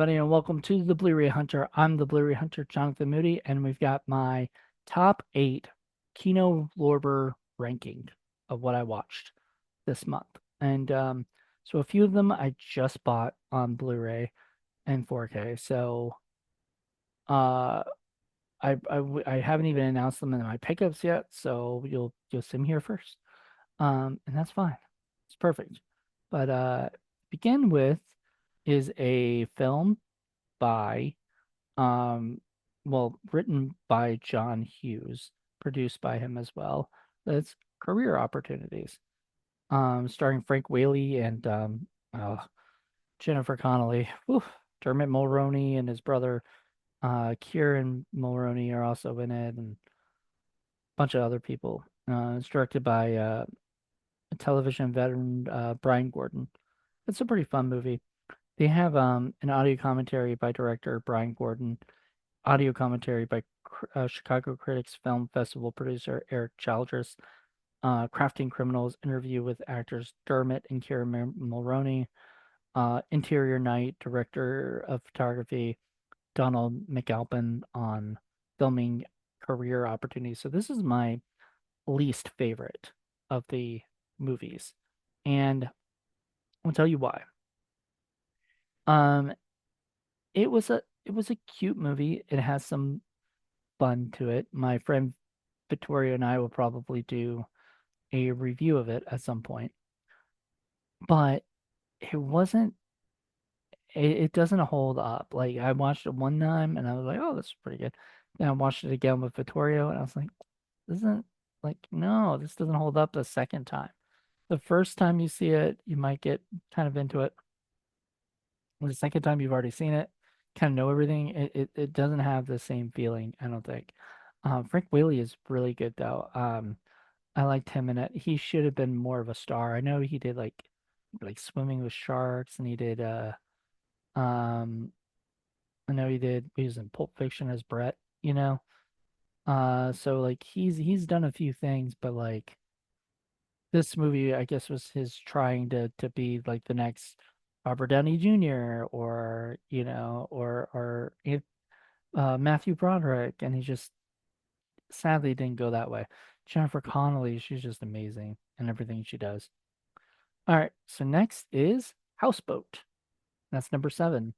everybody, and welcome to the Blu Ray Hunter. I'm the Blu Ray Hunter, Jonathan Moody, and we've got my top 8 Kino Lorber ranking of what I watched this month. And so a few of them I just bought on Blu-ray and 4K. So uh, I haven't even announced them in my pickups yet, so you'll see them here first. And that's fine. It's perfect. But begin with is a film by um written by John Hughes, produced by him as well. That's Career Opportunities. Starring Frank Whaley and Jennifer Connelly. Whew. Dermot Mulroney and his brother Kieran Mulroney are also in it, and a bunch of other people. It's directed by a television veteran, Brian Gordon. It's a pretty fun movie. They have an audio commentary by director Brian Gordon, audio commentary by Chicago Critics Film Festival producer Eric Childress, Crafting Criminals interview with actors Dermot and Kieran Mulroney, Interior Night director of photography Donald McAlpin on filming Career Opportunities. So this is my least favorite of the movies, and I'll tell you why. Um, it was a cute movie. It has some fun to it. My friend Victoria and I will probably do a review of it at some point, but it wasn't. It doesn't hold up. Like I watched it one time and I was like, "Oh, this is pretty good." Then I watched it again with Vittorio and I was like, "This isn't like no, this doesn't hold up the second time." The first time you see it, you might get kind of into it. The second time you've already seen it, kind of know everything. It doesn't have the same feeling, I don't think. Frank Whaley is really good though. I liked him in it. He should have been more of a star. I know he did like Swimming with Sharks, and he did um I know he was in Pulp Fiction as Brett, you know. So like he's done a few things, but like this movie I guess was his trying to be like the next Robert Downey Jr. or Matthew Broderick, and he just sadly didn't go that way. Jennifer Connelly, she's just amazing in everything she does. All right, so next is Houseboat. That's number 7.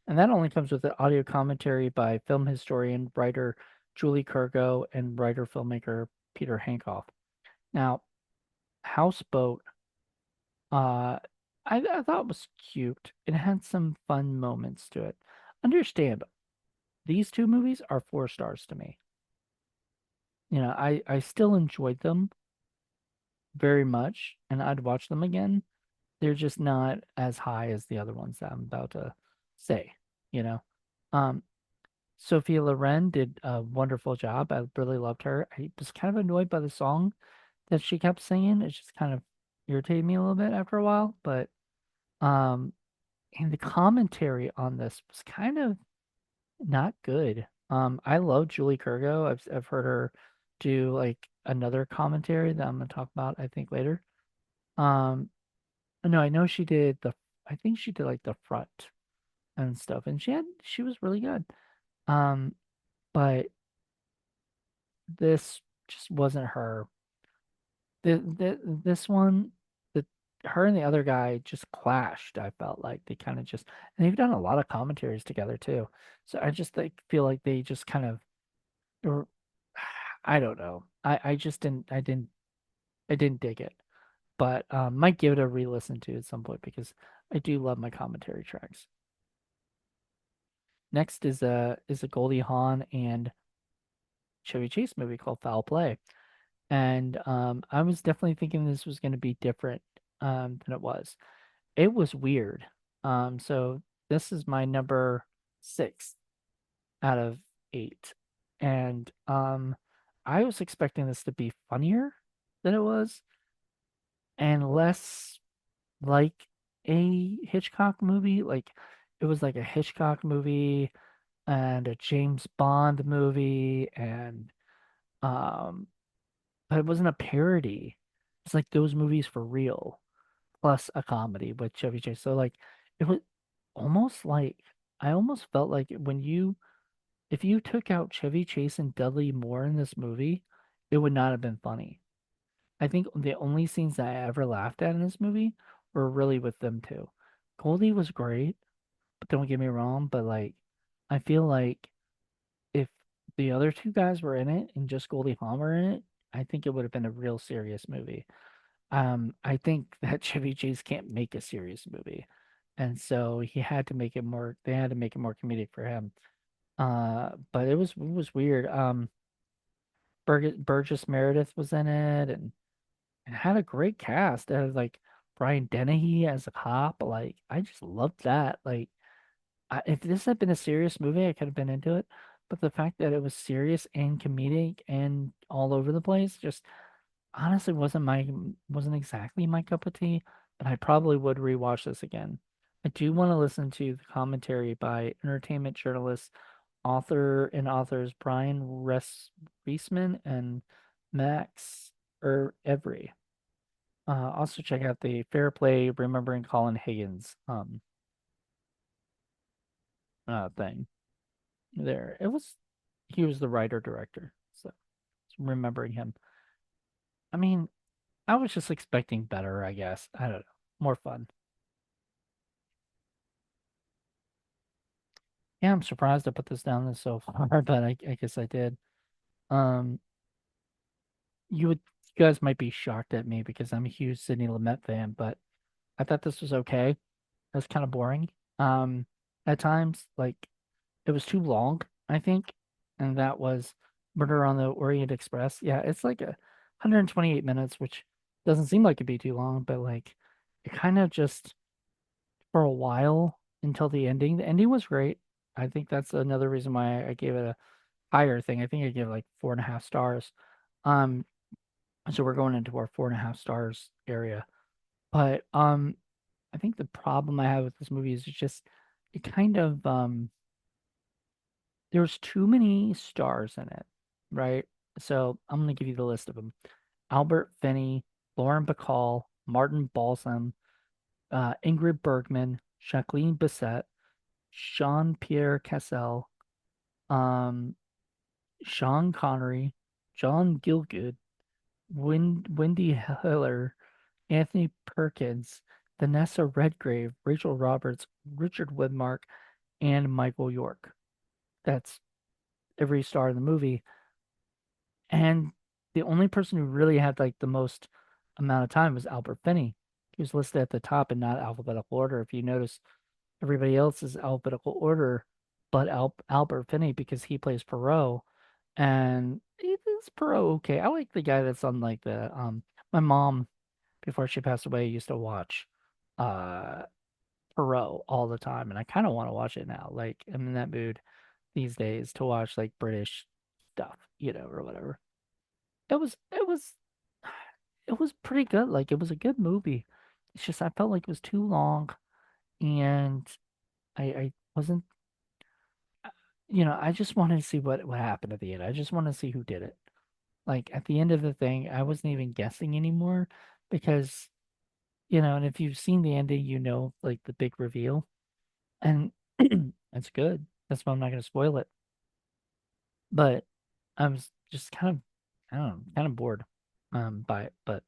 And that only comes with an audio commentary by film historian, writer Julie Kurgo, and writer filmmaker Peter Hankoff. Now, Houseboat, uh, I thought it was cute. It had some fun moments to it. Understand, these two movies are 4 stars to me. I still enjoyed them very much, and I'd watch them again. They're just not as high as the other ones that I'm about to say, you know. Um, Sophia Loren did a wonderful job. I really loved her. I was kind of annoyed by the song that she kept singing. It just kind of irritated me a little bit after a while, but um, and the commentary on this was kind of not good. I love Julie Kurgo. I've heard her do like another commentary that I'm gonna talk about, I think, later. Um, no, I know she did I think she did like the front and stuff, and she was really good. Um, but this just wasn't her. This one, the her and the other guy just clashed. I felt like they kind of just, and they've done a lot of commentaries together too. So I just like feel like they just kind of, or I don't know. I just I didn't dig it. But might give it a re-listen to at some point because I do love my commentary tracks. Next is a Goldie Hawn and Chevy Chase movie called Foul Play. And I was definitely thinking this was going to be different than it was. It was weird. So this is my number 6 out of 8. And I was expecting this to be funnier than it was and less like a Hitchcock movie. Like it was like a Hitchcock movie and a James Bond movie, and um but it wasn't a parody. It's like those movies for real, plus a comedy with Chevy Chase. So like it was almost like I almost felt like if you took out Chevy Chase and Dudley Moore in this movie, it would not have been funny. I think the only scenes that I ever laughed at in this movie were really with them two. Goldie was great, but don't get me wrong, but like I feel like if the other two guys were in it and just Goldie Hawn were in it, I think it would have been a real serious movie. I think that Chevy Chase can't make a serious movie. And so they had to make it more comedic for him. But it was weird. Burgess Meredith was in it and it had a great cast. It had like Brian Dennehy as a cop. Like I just loved that. Like if this had been a serious movie, I could have been into it. But the fact that it was serious and comedic and all over the place just honestly wasn't exactly my cup of tea. But I probably would rewatch this again. I do want to listen to the commentary by entertainment journalists, authors Reisman and Max Every. Also check out the Fair Play Remembering Colin Higgins thing. There. He was the writer director. So remembering him. I mean, I was just expecting better, I guess. I don't know. More fun. Yeah, I'm surprised I put this down this so far, but I guess I did. Um, you guys might be shocked at me because I'm a huge Sidney Lumet fan, but I thought this was okay. It was kind of boring. Um, at times, like it was too long, I think, and that was Murder on the Orient Express. Yeah, it's like 128 minutes, which doesn't seem like it'd be too long, but like it kind of just for a while until the ending. The ending was great. I think that's another reason why I gave it a higher thing. I think I gave it like 4.5 stars. Um, so we're going into our 4.5 stars area. But I think the problem I have with this movie is it's just it kind of there's too many stars in it, right? So I'm gonna give you the list of them: Albert Finney, Lauren Bacall, Martin Balsam, Ingrid Bergman, Jacqueline Bisset, Jean Pierre Cassel, um, Sean Connery, John Gielgud, Wendy Hiller, Anthony Perkins, Vanessa Redgrave, Rachel Roberts, Richard Widmark, and Michael York. That's every star in the movie. And the only person who really had like the most amount of time was Albert Finney. He was listed at the top and not alphabetical order. If you notice, everybody else is alphabetical order, but Albert Finney because he plays Perot, and he is Perot okay. I like the guy that's on like the my mom before she passed away used to watch uh Perot all the time, and I kind of want to watch it now. Like I'm in that mood these days to watch like British stuff, or whatever. It was it was pretty good. Like it was a good movie. It's just I felt like it was too long, and I wasn't I just wanted to see what happened at the end. I just wanted to see who did it. Like at the end of the thing, I wasn't even guessing anymore because and if you've seen the ending, like the big reveal, and it's good. That's why I'm not going to spoil it. But I was just kind of, I don't know, kind of bored by it. But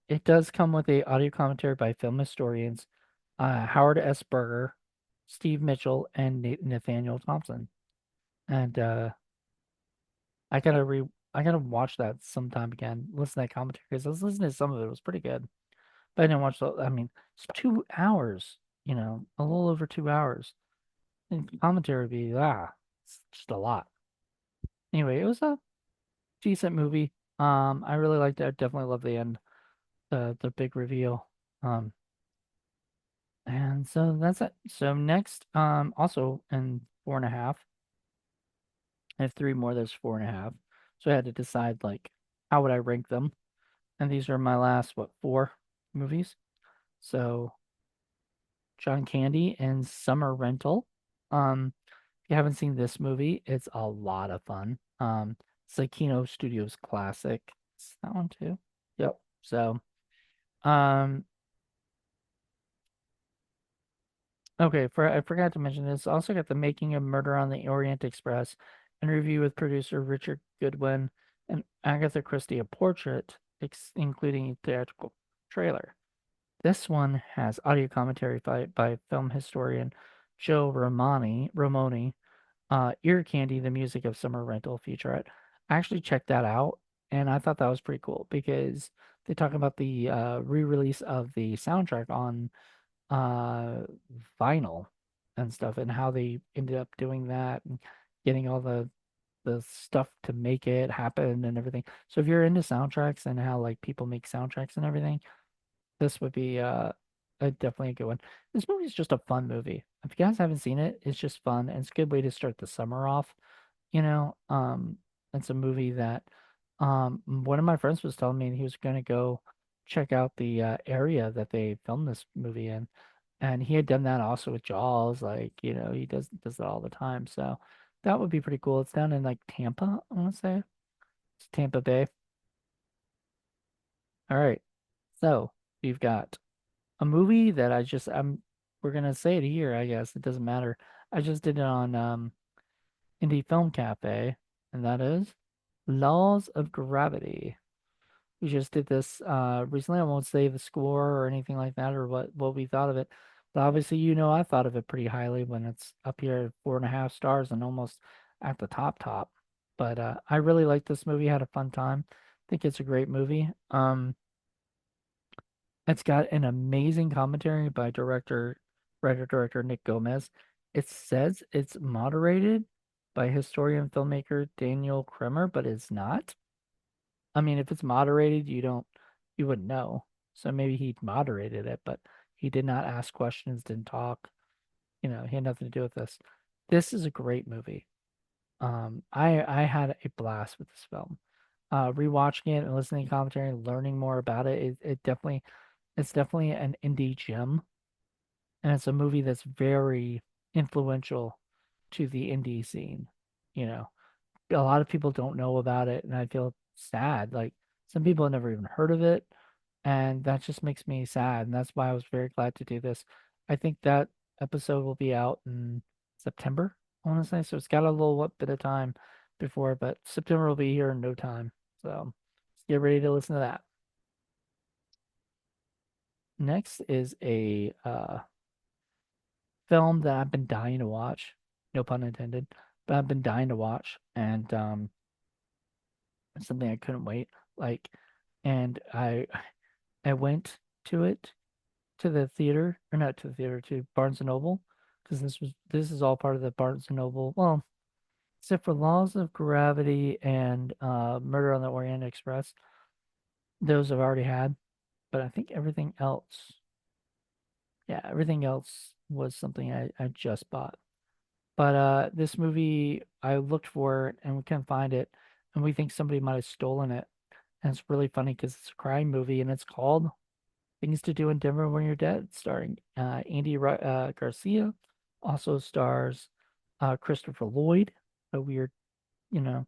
it does come with a audio commentary by film historians Howard S. Berger, Steve Mitchell, and Nathaniel Thompson. And I gotta watch that sometime again. Listen to that commentary because I was listening to some of it. It was pretty good, but I didn't watch the. I mean, it's 2 hours. A little over 2 hours. And commentary would be it's just a lot. Anyway, it was a decent movie. I really liked it. I definitely love the end, the big reveal. Um, and so that's it. So next, also in 4.5, I have three more. There's 4.5. So I had to decide like how would I rank them. And these are my last, what, four movies. So John Candy and Summer Rental. If you haven't seen this movie, it's a lot of fun. It's a Kino Studios classic. It's that one too. Yep. So, um, Okay, I forgot to mention this. Also got the making of Murder on the Orient Express, interview with producer Richard Goodwin, and Agatha Christie, a portrait, including a theatrical trailer. This one has audio commentary by film historian Joe Romani, Ear Candy, the music of Summer Rental featurette. I actually checked that out, and I thought that was pretty cool because they talk about the re-release of the soundtrack on uh vinyl and stuff, and how they ended up doing that and getting all the stuff to make it happen and everything. So if you're into soundtracks and how like people make soundtracks and everything, this would be definitely a good one. This movie is just a fun movie. If you guys haven't seen it, it's just fun and it's a good way to start the summer off. You know, it's a movie that one of my friends was telling me he was gonna go check out the area that they filmed this movie in. And he had done that also with Jaws, like, he does that all the time. So that would be pretty cool. It's down in like Tampa, I want to say. It's Tampa Bay. All right. So we've got a movie that we're gonna say it here, I guess. It doesn't matter. I just did it on Indie Film Cafe, and that is Laws of Gravity. We just did this recently. I won't say the score or anything like that or what we thought of it. But obviously, I thought of it pretty highly when it's up here at 4.5 stars and almost at the top. But I really liked this movie, had a fun time. Think it's a great movie. It's got an amazing commentary by writer-director Nick Gomez. It says it's moderated by historian filmmaker Daniel Kremer, but it's not. I mean, if it's moderated, you wouldn't know. So maybe he moderated it, but he did not ask questions, didn't talk. He had nothing to do with this. This is a great movie. I had a blast with this film. Rewatching it and listening to commentary and learning more about it's definitely an indie gem, and it's a movie that's very influential to the indie scene. You know, a lot of people don't know about it, and I feel sad. Like some people have never even heard of it, and that just makes me sad. And that's why I was very glad to do this. I think that episode will be out in September, I want to say. So it's got a little bit of time before, but September will be here in no time. So let's get ready to listen to that. Next is a film that I've been dying to watch. No pun intended, but I've been dying to watch, and it's something I couldn't wait. Like, and I went to it to the theater, or not to the theater, to Barnes and Noble, because this is all part of the Barnes and Noble. Well, except for Laws of Gravity and Murder on the Orient Express, those I've already had. But I think everything else, yeah, everything else was something I just bought. But this movie, I looked for it and we couldn't find it, and we think somebody might have stolen it. And it's really funny because it's a crime movie, and it's called Things to Do in Denver When You're Dead, starring Andy Garcia. Also stars Christopher Lloyd, a weird, you know,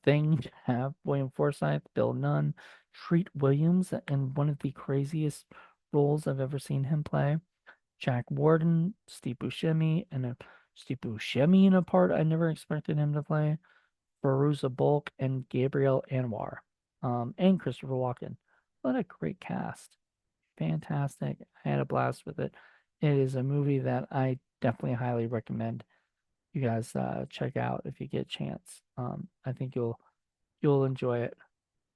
thing to have. William Forsythe, Bill Nunn, Treat Williams, in one of the craziest roles I've ever seen him play. Jack Warden, Steve Buscemi in a part I never expected him to play. Veruza Bulk and Gabriel Anwar, and Christopher Walken. What a great cast! Fantastic. I had a blast with it. It is a movie that I definitely highly recommend you guys check out if you get a chance. I think you'll enjoy it.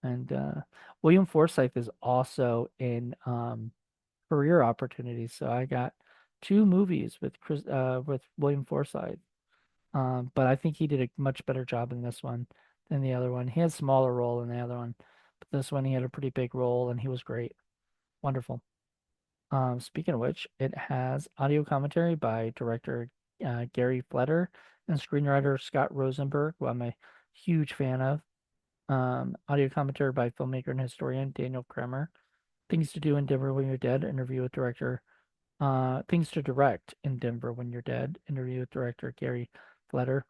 And William Forsythe is also in career opportunities. So I got two movies with William Forsythe. But I think he did a much better job in this one than the other one. He had a smaller role in the other one, but this one he had a pretty big role and he was great. Wonderful. Speaking of which, it has audio commentary by director Gary Fletter and screenwriter Scott Rosenberg, who I'm a huge fan of. Audio commentary by filmmaker and historian Daniel Kremer. Things to Do in Denver When You're Dead, interview with director. Things to Direct in Denver When You're Dead, interview with director Gary Fletter.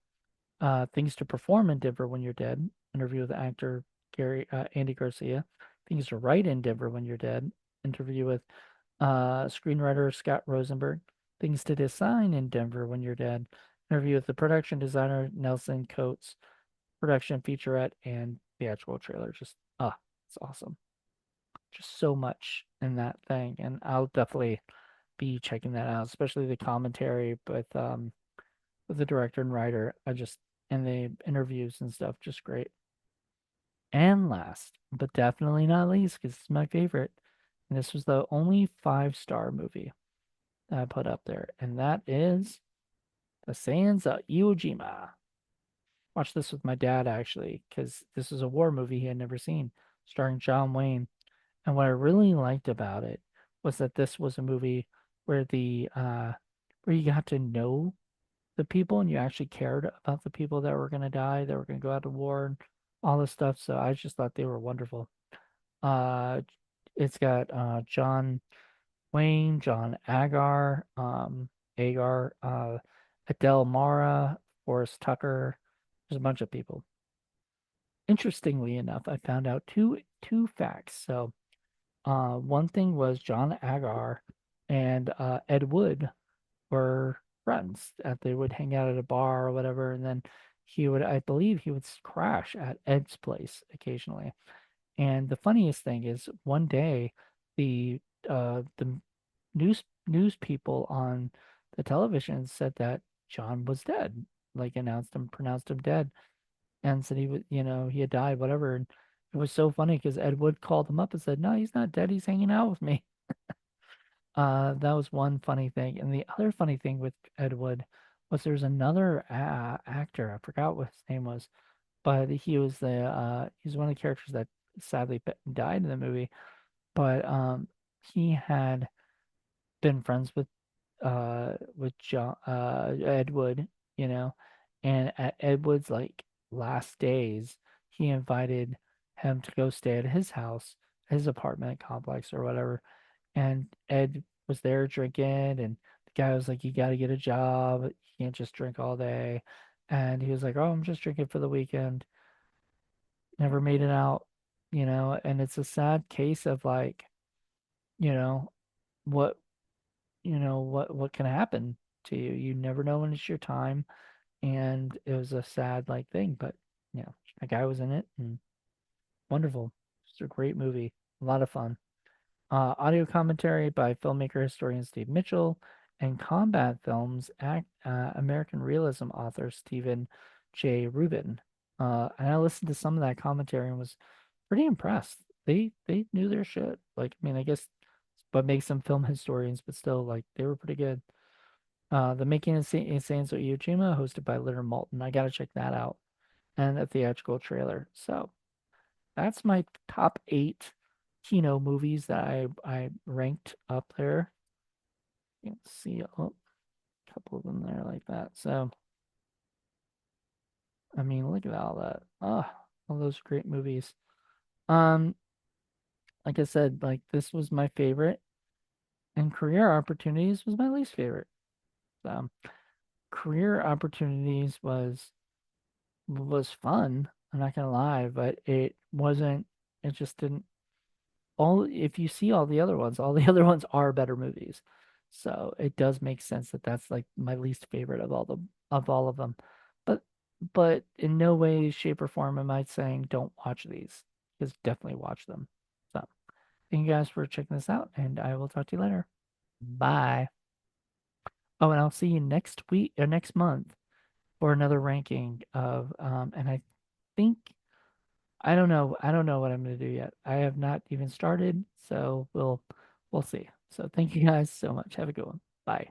Things to Perform in Denver When You're Dead, interview with actor Andy Garcia. Things to Write in Denver When You're Dead, interview with screenwriter Scott Rosenberg. Things to Design in Denver When You're Dead. Interview with the production designer Nelson Coates, production featurette, and theatrical trailer. Just, it's awesome. Just so much in that thing. And I'll definitely be checking that out, especially the commentary with the director and writer. And the interviews and stuff, just great. And last, but definitely not least, because it's my favorite. And this was the only 5-star movie that I put up there, and that is The Sands of Iwo Jima. Watched this with my dad actually, because this is a war movie he had never seen, starring John Wayne. And what I really liked about it was that this was a movie where where you got to know the people and you actually cared about the people that were gonna die, that were gonna go out to war and all this stuff. So I just thought they were wonderful. Uh, it's got John Wayne, John Agar, Adele Mara, Forrest Tucker. There's a bunch of people. Interestingly enough, I found out two facts. So, one thing was John Agar and Ed Wood were friends. They would hang out at a bar or whatever, and then I believe, he would crash at Ed's place occasionally. And the funniest thing is, one day, the news people on the television said that John was dead, like pronounced him dead, and said he had died, whatever. And it was so funny because Ed Wood called him up and said, "No, he's not dead. He's hanging out with me." That was one funny thing. And the other funny thing with Ed Wood was there's another actor. I forgot what his name was, but he's one of the characters that sadly died in the movie. But he had been friends with John Ed Wood, you know, and at Ed Wood's like last days, he invited him to go stay at his house, his apartment complex or whatever. And Ed was there drinking, and the guy was like, "You got to get a job. You can't just drink all day." And he was like, "Oh, I'm just drinking for the weekend." Never made it out, and it's a sad case of like, you know, what what can happen to you. You never know when it's your time, and it was a sad like thing, but that guy was in it and wonderful. It's a great movie, a lot of fun. Audio commentary by filmmaker historian Steve Mitchell and combat films American realism author Stephen J. Rubin. And I listened to some of that commentary and was pretty impressed. They knew their shit. Like, I mean, I guess what makes them film historians, but still, like, they were pretty good. The Making of Sands of Iwo Jima, hosted by Leonard Maltin. I gotta check that out. And a theatrical trailer. So that's my top 8 Kino movies that I ranked up there. You can see a couple of them there like that. So, I mean, look at all that. All those great movies. Um, like I said, like this was my favorite, and Career Opportunities was my least favorite. So, Career Opportunities was fun. I'm not gonna lie, but it wasn't. It just didn't. If you see all the other ones, all the other ones are better movies. So it does make sense that that's like my least favorite of all of them. But in no way, shape, or form am I saying don't watch these. Because definitely watch them. So thank you guys for checking this out, and I will talk to you later. Bye. Oh, and I'll see you next week or next month for another ranking of and I think I don't know what I'm gonna do yet. I have not even started, so we'll see. So thank you guys so much. Have a good one. Bye.